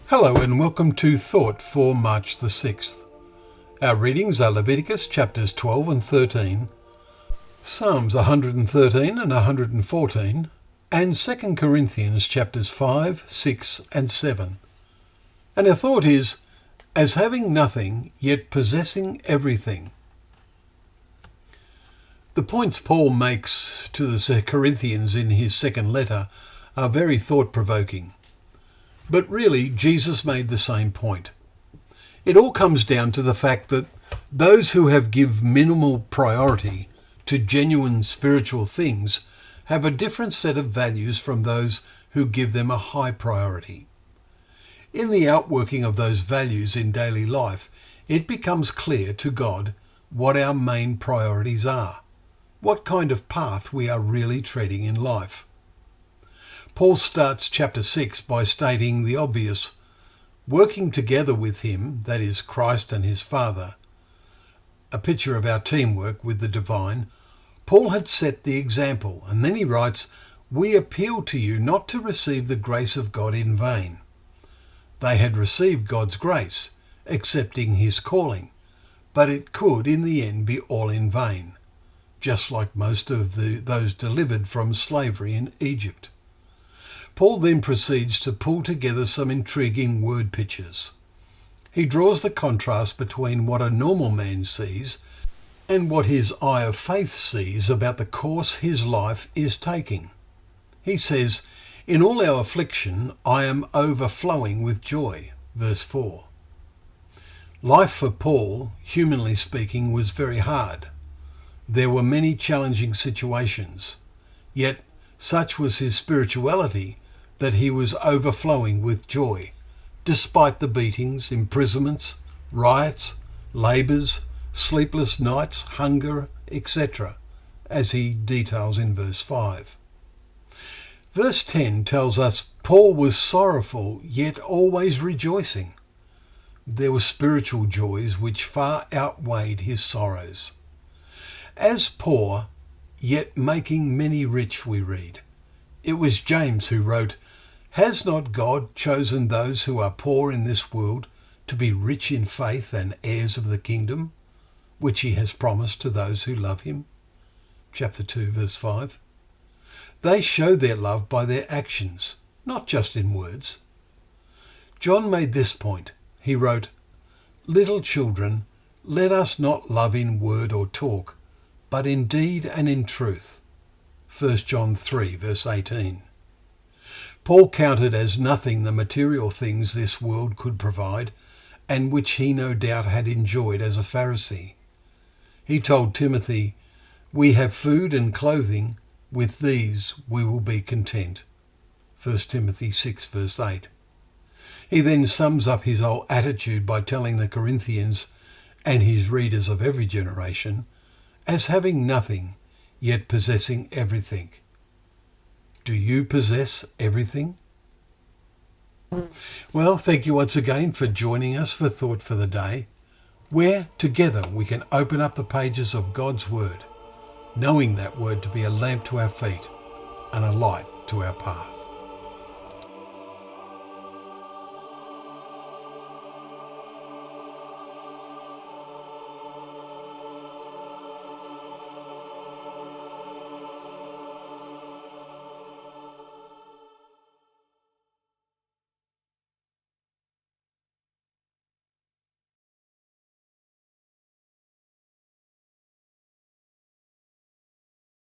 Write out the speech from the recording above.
Hello and welcome to Thought for March the 6th. Our readings are Leviticus chapters 12 and 13, Psalms 113 and 114, and 2 Corinthians chapters 5, 6 and 7. And our thought is, as having nothing, yet possessing everything. The points Paul makes to the Corinthians in his second letter are very thought-provoking. But really, Jesus made the same point. It all comes down to the fact that those who have give minimal priority to genuine spiritual things have a different set of values from those who give them a high priority. In the outworking of those values in daily life, it becomes clear to God what our main priorities are, what kind of path we are really treading in life. Paul starts chapter 6 by stating the obvious: working together with him, that is Christ and his Father, a picture of our teamwork with the divine. Paul had set the example, and then he writes, "We appeal to you not to receive the grace of God in vain." They had received God's grace, accepting his calling, but it could in the end be all in vain, just like most of those delivered from slavery in Egypt. Paul then proceeds to pull together some intriguing word pictures. He draws the contrast between what a normal man sees and what his eye of faith sees about the course his life is taking. He says, "In all our affliction, I am overflowing with joy." Verse 4. Life for Paul, humanly speaking, was very hard. There were many challenging situations, yet such was his spirituality that he was overflowing with joy, despite the beatings, imprisonments, riots, labours, sleepless nights, hunger, etc., as he details in verse 5. Verse 10 tells us Paul was sorrowful, yet always rejoicing. There were spiritual joys which far outweighed his sorrows. As poor, yet making many rich, we read. It was James who wrote, "Has not God chosen those who are poor in this world to be rich in faith and heirs of the kingdom, which he has promised to those who love him?" Chapter 2, verse 5. They show their love by their actions, not just in words. John made this point. He wrote, "Little children, let us not love in word or talk, but in deed and in truth." 1 John 3, verse 18. Paul counted as nothing the material things this world could provide, and which he no doubt had enjoyed as a Pharisee. He told Timothy, "We have food and clothing, with these we will be content." 1 Timothy 6, verse 8. He then sums up his whole attitude by telling the Corinthians, and his readers of every generation, as having nothing, yet possessing everything. Do you possess everything? Well, thank you once again for joining us for Thought for the Day, where together we can open up the pages of God's Word, knowing that Word to be a lamp to our feet and a light to our path.